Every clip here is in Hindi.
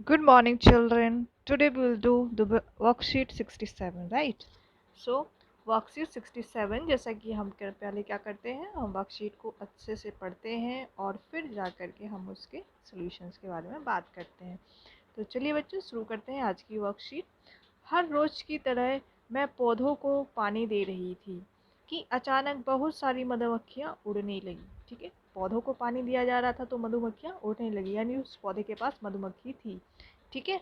Good morning, children. Today we will do the worksheet 67, right? So, worksheet 67 जैसा कि हम पहले क्या करते हैं, हम वर्कशीट को अच्छे से पढ़ते हैं और फिर जा कर के हम उसके सॉल्यूशंस के बारे में बात करते हैं। तो चलिए बच्चों, शुरू करते हैं आज की वर्कशीट। हर रोज की तरह मैं पौधों को पानी दे रही थी कि अचानक बहुत सारी मधुमक्खियाँ उड़ने लगी। ठीक है, पौधों को पानी दिया जा रहा था तो मधुमक्खियाँ उड़ने लगी, यानी उस पौधे के पास मधुमक्खी थी। ठीक है,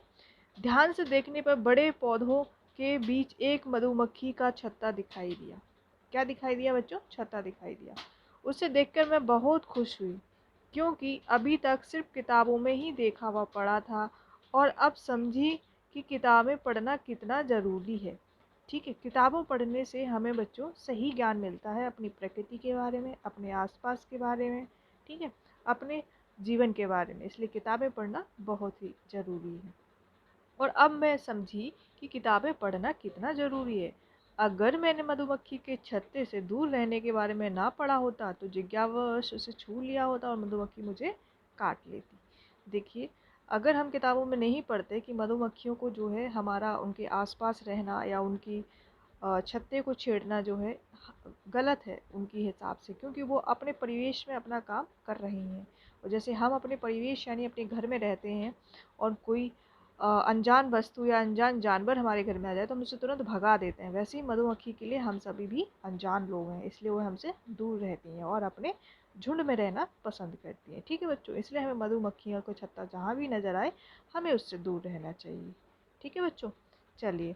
ध्यान से देखने पर बड़े पौधों के बीच एक मधुमक्खी का छत्ता दिखाई दिया। क्या दिखाई दिया बच्चों? छत्ता दिखाई दिया। उसे देखकर मैं बहुत खुश हुई, क्योंकि अभी तक सिर्फ किताबों में ही देखा हुआ पड़ा था और अब समझी कि किताबें पढ़ना कितना ज़रूरी है। ठीक है, किताबों पढ़ने से हमें बच्चों सही ज्ञान मिलता है अपनी प्रकृति के बारे में, अपने आसपास के बारे में, ठीक है, अपने जीवन के बारे में। इसलिए किताबें पढ़ना बहुत ही ज़रूरी है। और अब मैं समझी कि किताबें पढ़ना कितना ज़रूरी है। अगर मैंने मधुमक्खी के छत्ते से दूर रहने के बारे में ना पढ़ा होता तो जिज्ञासावश उसे छू लिया होता और मधुमक्खी मुझे काट लेती। देखिए, अगर हम किताबों में नहीं पढ़ते कि मधुमक्खियों को जो है हमारा उनके आसपास रहना या उनकी छत्ते को छेड़ना जो है गलत है उनकी हिसाब से, क्योंकि वो अपने परिवेश में अपना काम कर रही हैं। और जैसे हम अपने परिवेश यानी अपने घर में रहते हैं और कोई अनजान वस्तु या अनजान जानवर हमारे घर में आ जाए तो हम उसे तुरंत भगा देते हैं, वैसे ही मधुमक्खी के लिए हम सभी भी अनजान लोग हैं, इसलिए वो हमसे दूर रहती हैं और अपने झुंड में रहना पसंद करती हैं। ठीक है बच्चों, इसलिए हमें मधुमक्खियों को छत्ता जहाँ भी नज़र आए हमें उससे दूर रहना चाहिए। ठीक है बच्चों, चलिए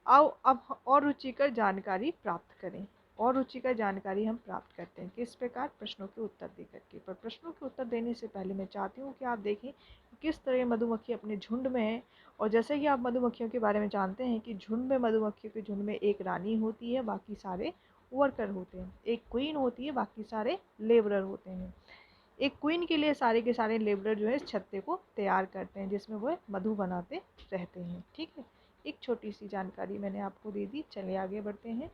आओ अब और रुचिकर जानकारी प्राप्त करें। और रुचिकर जानकारी हम प्राप्त करते हैं किस प्रकार? प्रश्नों के उत्तर दे करके। पर प्रश्नों के उत्तर देने से पहले मैं चाहती हूँ कि आप देखें कि किस तरह मधुमक्खी अपने झुंड में है। और जैसे कि आप मधुमक्खियों के बारे में जानते हैं कि झुंड में, मधुमक्खियों के झुंड में एक रानी होती है, बाकी सारे वर्कर होते हैं। एक क्वीन होती है, बाकी सारे लेबरर होते हैं। एक क्वीन के लिए सारे के सारे लेबरर जो है इस छत्ते को तैयार करते हैं जिसमें वो मधु बनाते रहते हैं। ठीक है, एक छोटी सी जानकारी मैंने आपको दे दी। चलिए आगे बढ़ते हैं।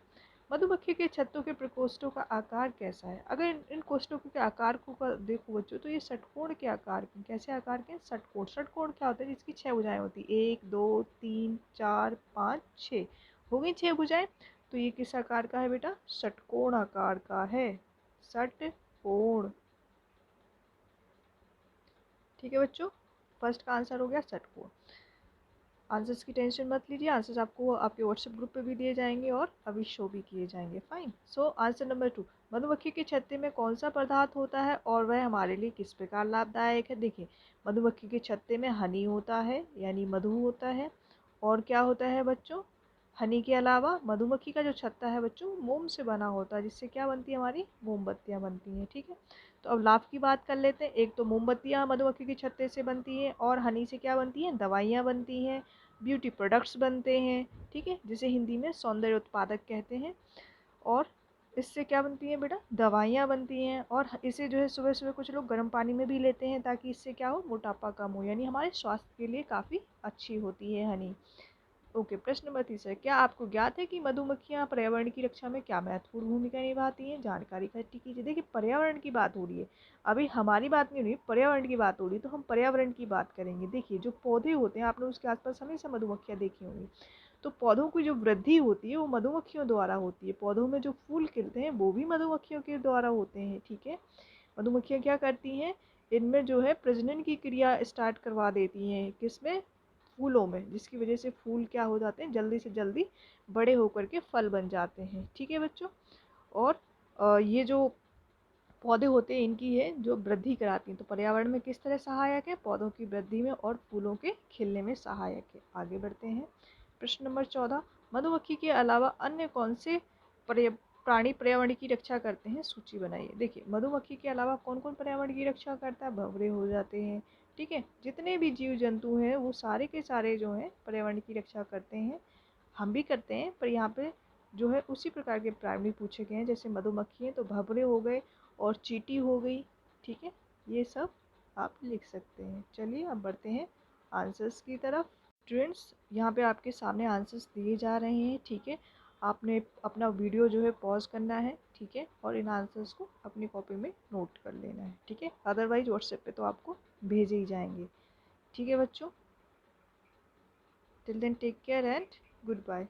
मधुमक्खी के छत्तों के प्रकोष्ठों का आकार कैसा है? अगर इन कोष्ठों के आकार को देखो बच्चों तो ये षटकोण के आकार के। कैसे आकार के? षटकोण। षटकोण क्या होता है? जिसकी 6 भुजाएं होती है, 1 2 3 4 5 6 हो गई 6 भुजाएं। तो ये किस आकार का है बेटा? षटकोण आकार का है। षटकोण। ठीक है बच्चों, फर्स्ट का आंसर हो गया षटकोण। आंसर्स की टेंशन मत लीजिए, आंसर्स आपको आपके व्हाट्सएप ग्रुप पे भी दिए जाएंगे और अभी शो भी किए जाएंगे। फाइन। सो आंसर नंबर 2, मधुमक्खी के छत्ते में कौन सा पदार्थ होता है और वह हमारे लिए किस प्रकार लाभदायक है? देखिए, मधुमक्खी के छत्ते में हनी होता है, यानी मधु होता है। और क्या होता है बच्चों? हनी के अलावा मधुमक्खी का जो छत्ता है बच्चों मोम से बना होता है, जिससे क्या बनती है? हमारी मोमबत्तियाँ बनती हैं। ठीक है, तो अब लाभ की बात कर लेते हैं। एक तो मोमबत्तियाँ मधुमक्खी के छत्ते से बनती हैं और हनी से क्या बनती हैं? दवाइयाँ बनती हैं, ब्यूटी प्रोडक्ट्स बनते हैं। ठीक है, जिसे हिंदी में सौंदर्य उत्पादक कहते हैं। और इससे क्या बनती है बेटा? दवाइयाँ बनती हैं। और इसे जो है सुबह सुबह कुछ लोग गर्म पानी में भी लेते हैं ताकि इससे क्या हो? मोटापा कम हो, यानी हमारे स्वास्थ्य के लिए काफ़ी अच्छी होती है हनी। ओके, प्रश्न नंबर 3, क्या आपको ज्ञात है कि मधुमक्खियां पर्यावरण की रक्षा में क्या महत्वपूर्ण भूमिका निभाती हैं? जानकारी इकट्ठी कीजिए। देखिए, पर्यावरण की बात हो रही है, अभी हमारी बात नहीं हो रही, पर्यावरण की बात हो रही है, तो हम पर्यावरण की बात करेंगे। देखिए, जो पौधे होते हैं आपने उसके आसपास हमेशा मधुमक्खियां देखी होंगी, तो पौधों की जो वृद्धि होती है वो मधुमक्खियों द्वारा होती है। पौधों में जो फूल खिलते हैं वो भी मधुमक्खियों के द्वारा होते हैं। ठीक है, मधुमक्खियाँ क्या करती हैं? इनमें जो है प्रजनन की क्रिया स्टार्ट करवा देती हैं। किसमें? फूलों में, जिसकी वजह से फूल क्या हो जाते हैं? जल्दी से जल्दी बड़े होकर के फल बन जाते हैं। ठीक है बच्चों, और ये जो पौधे होते हैं इनकी है जो वृद्धि कराती हैं। तो पर्यावरण में किस तरह सहायक है? पौधों की वृद्धि में और फूलों के खिलने में सहायक है। आगे बढ़ते हैं। प्रश्न नंबर 14, मधुमक्खी के अलावा अन्य कौन से प्राणी पर्यावरण की रक्षा करते हैं? सूची बनाइए। देखिए, मधुमक्खी के अलावा कौन कौन पर्यावरण की रक्षा करता है? भंवरे हो जाते हैं। ठीक है, जितने भी जीव जंतु हैं वो सारे के सारे जो हैं पर्यावरण की रक्षा करते हैं। हम भी करते हैं, पर यहाँ पे जो है उसी प्रकार के प्राणी पूछे गए हैं। जैसे मधुमक्खी हैं तो भंवरे हो गए और चींटी हो गई। ठीक है, ये सब आप लिख सकते हैं। चलिए अब बढ़ते हैं आंसर्स की तरफ। स्टूडेंट्स, यहाँ पे आपके सामने आंसर्स दिए जा रहे हैं। ठीक है, आपने अपना वीडियो जो है पॉज करना है। ठीक है, और इन आंसर्स को अपनी कॉपी में नोट कर लेना है। ठीक है, अदरवाइज व्हाट्सएप पे तो आपको भेजे ही जाएंगे। ठीक है बच्चों, Till then, take care and goodbye.